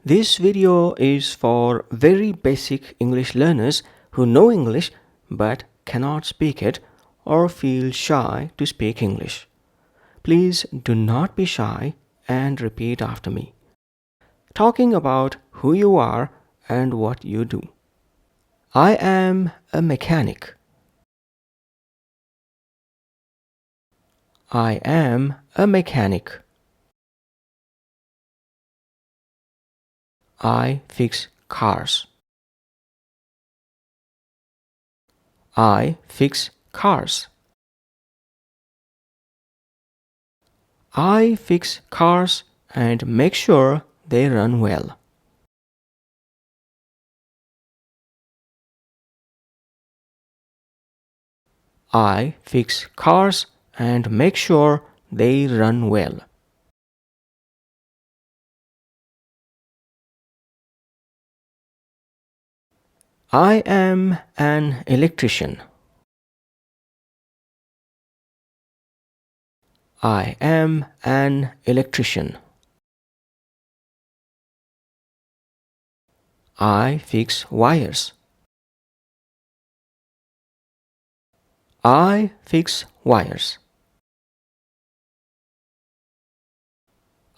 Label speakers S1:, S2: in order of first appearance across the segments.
S1: This video is for very basic English learners who know English but cannot speak it or feel shy to speak English. Please do not be shy and repeat after me. Talking about who you are and what you do. I am a mechanic. I am a mechanic. I fix cars. I fix cars. I fix cars and make sure they run well. I fix cars and make sure they run well. I am an electrician. I am an electrician. I fix wires. I fix wires.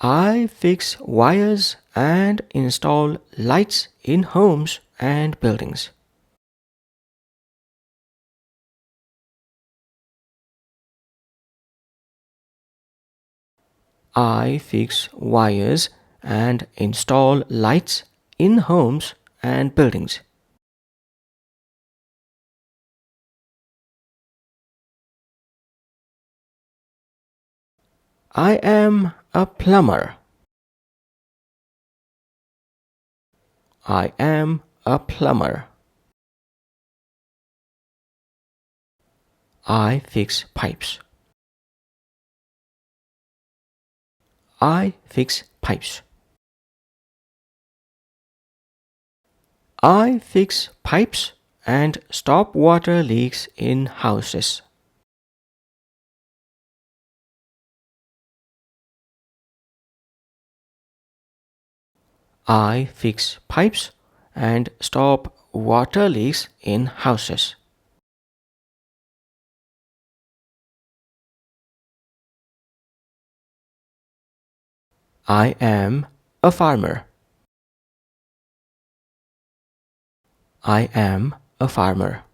S1: I fix wires and install lights in homes and buildings. I fix wires and install lights in homes and buildings. I am a plumber. I am a plumber. I fix pipes. I fix pipes. I fix pipes and stop water leaks in houses. I fix pipes and stop water leaks in houses. I am a farmer. I am a farmer.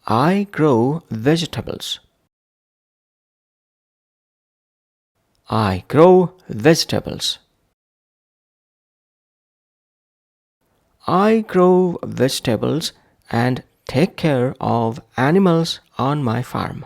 S1: I grow vegetables. I grow vegetables. I grow vegetables and take care of animals on my farm.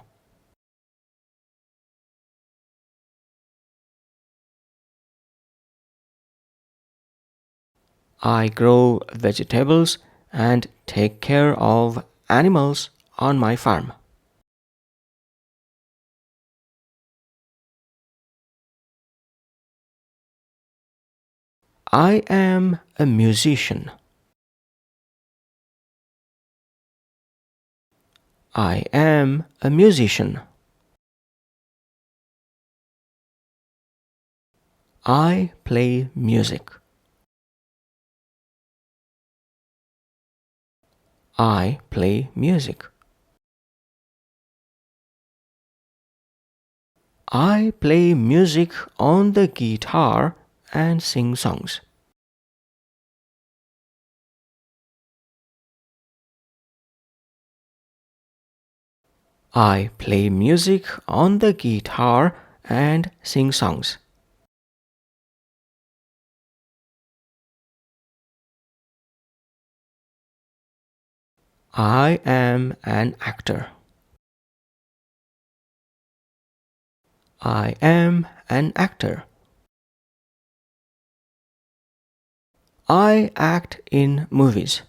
S1: I grow vegetables and take care of animals on my farm. I am a musician. I am a musician. I play music. I play music. I play music on the guitar and sing songs. I play music on the guitar and sing songs. I am an actor. I am an actor. I act in movies.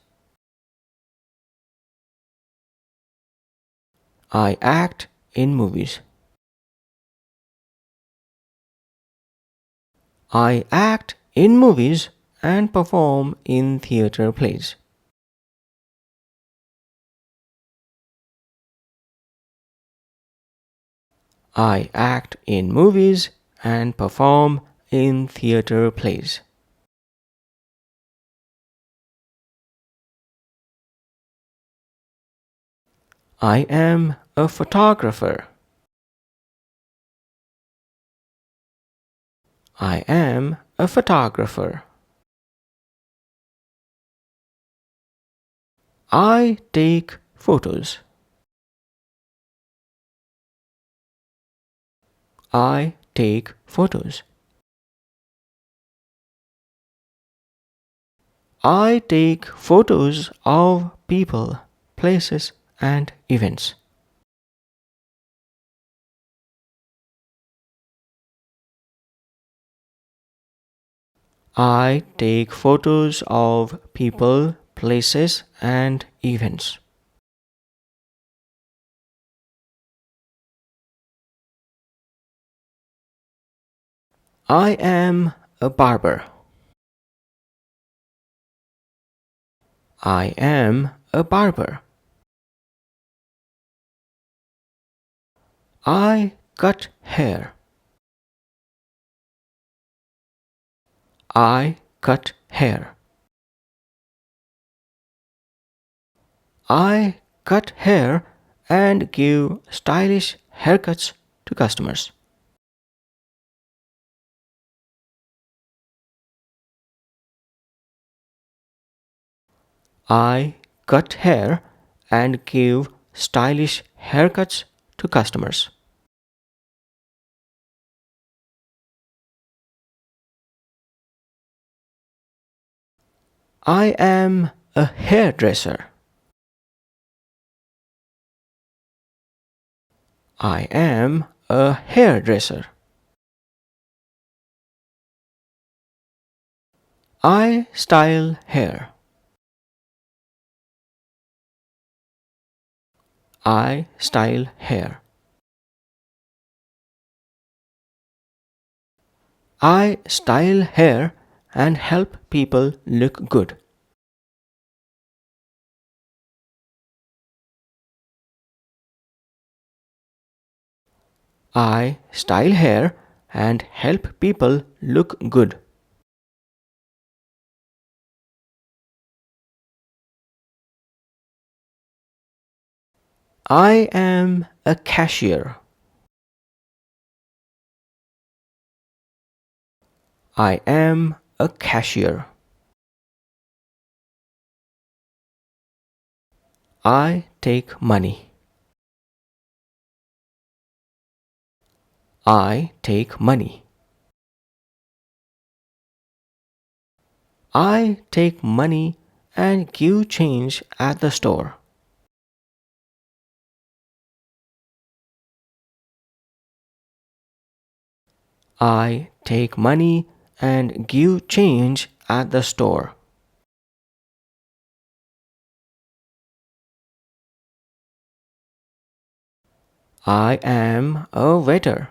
S1: I act in movies. I act in movies and perform in theater plays. I act in movies and perform in theater plays. I am a photographer. I am a photographer. I take photos. I take photos. I take photos of people, places, and events. I take photos of people, places, and events. I am a barber. I am a barber. I cut hair. I cut hair. I cut hair and give stylish haircuts to customers. I cut hair and give stylish haircuts to customers. I am a hairdresser. I am a hairdresser. I style hair. I style hair. I style hair and help people look good. I style hair and help people look good. I am a cashier. I am a cashier. I take money. I take money. I take money and give change at the store. I take money and give change at the store. I am a waiter.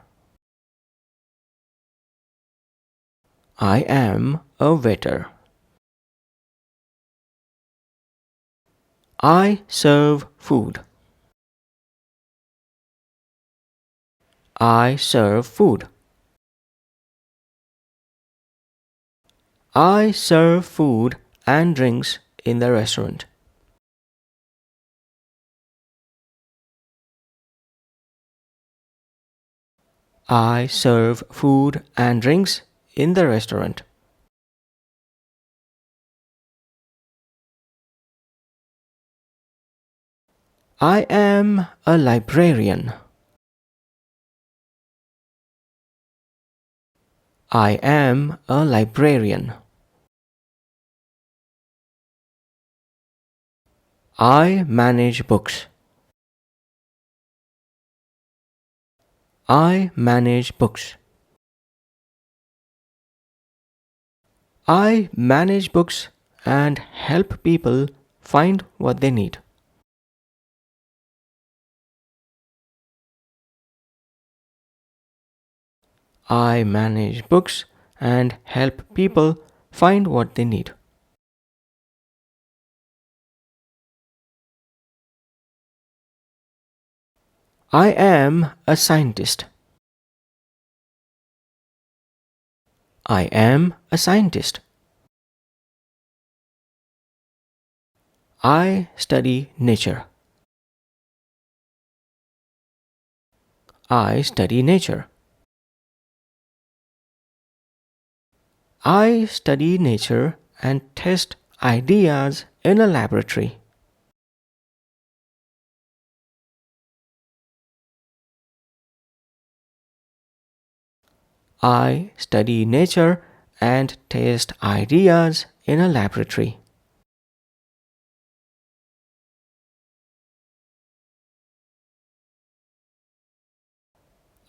S1: I am a waiter. I serve food. I serve food. I serve food and drinks in the restaurant. I serve food and drinks in the restaurant. I am a librarian. I am a librarian. I manage books. I manage books. I manage books and help people find what they need. I manage books and help people find what they need. I am a scientist. I am a scientist. I study nature. I study nature. I study nature and test ideas in a laboratory. I study nature and test ideas in a laboratory.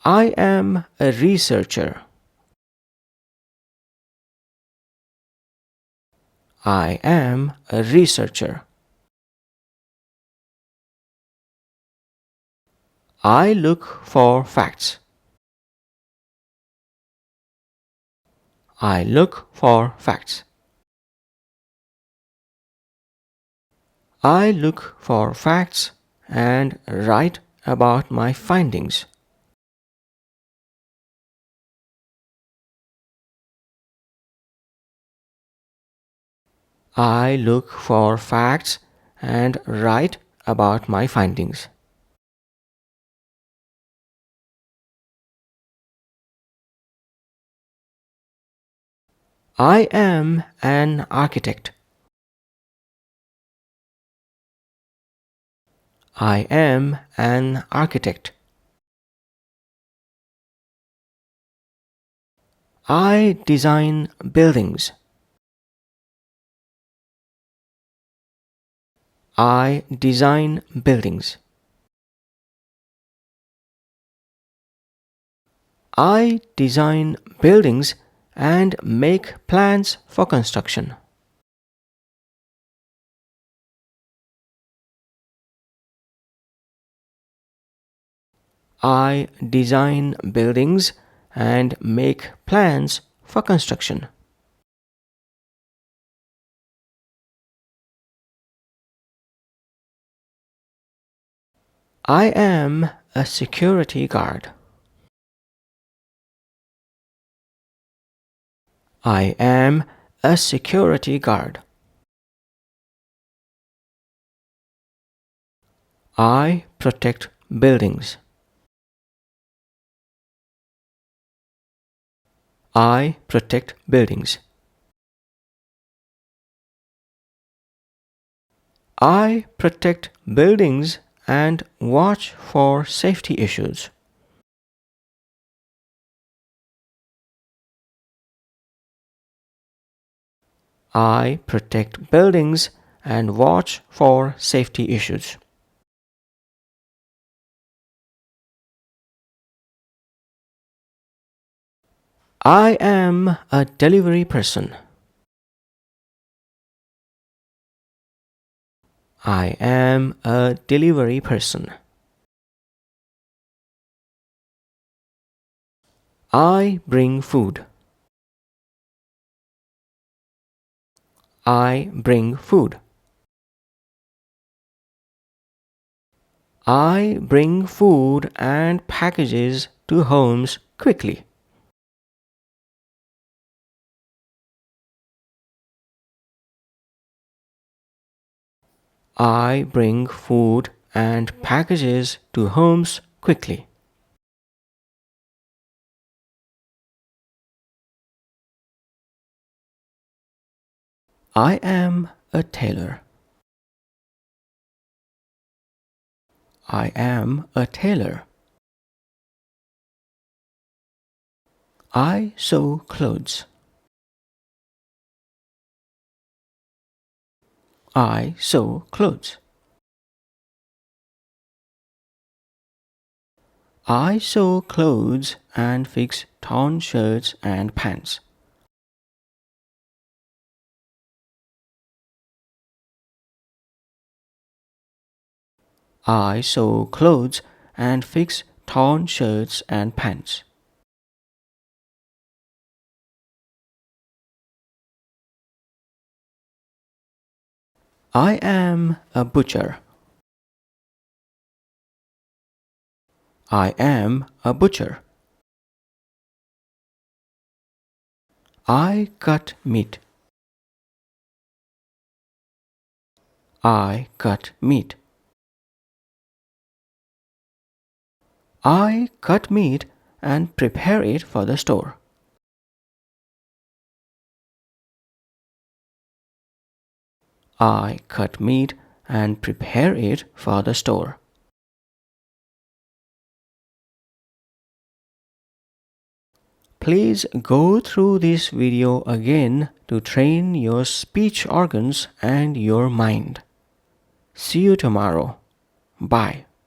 S1: I am a researcher. I am a researcher. I look for facts. I look for facts. I look for facts and write about my findings. I look for facts and write about my findings. I am an architect. I am an architect. I design buildings. I design buildings. I design buildings and make plans for construction. I design buildings and make plans for construction. I am a security guard. I am a security guard. I protect buildings. I protect buildings. I protect buildings and watch for safety issues. I protect buildings and watch for safety issues. I am a delivery person. I am a delivery person. I bring food. I bring food. I bring food and packages to homes quickly. I bring food and packages to homes quickly. I am a tailor. I am a tailor. I sew clothes. I sew clothes. I sew clothes and fix torn shirts and pants. I sew clothes and fix torn shirts and pants. I am a butcher. I am a butcher. I cut meat. I cut meat. I cut meat and prepare it for the store. I cut meat and prepare it for the store. Please go through this video again to train your speech organs and your mind. See you tomorrow. Bye.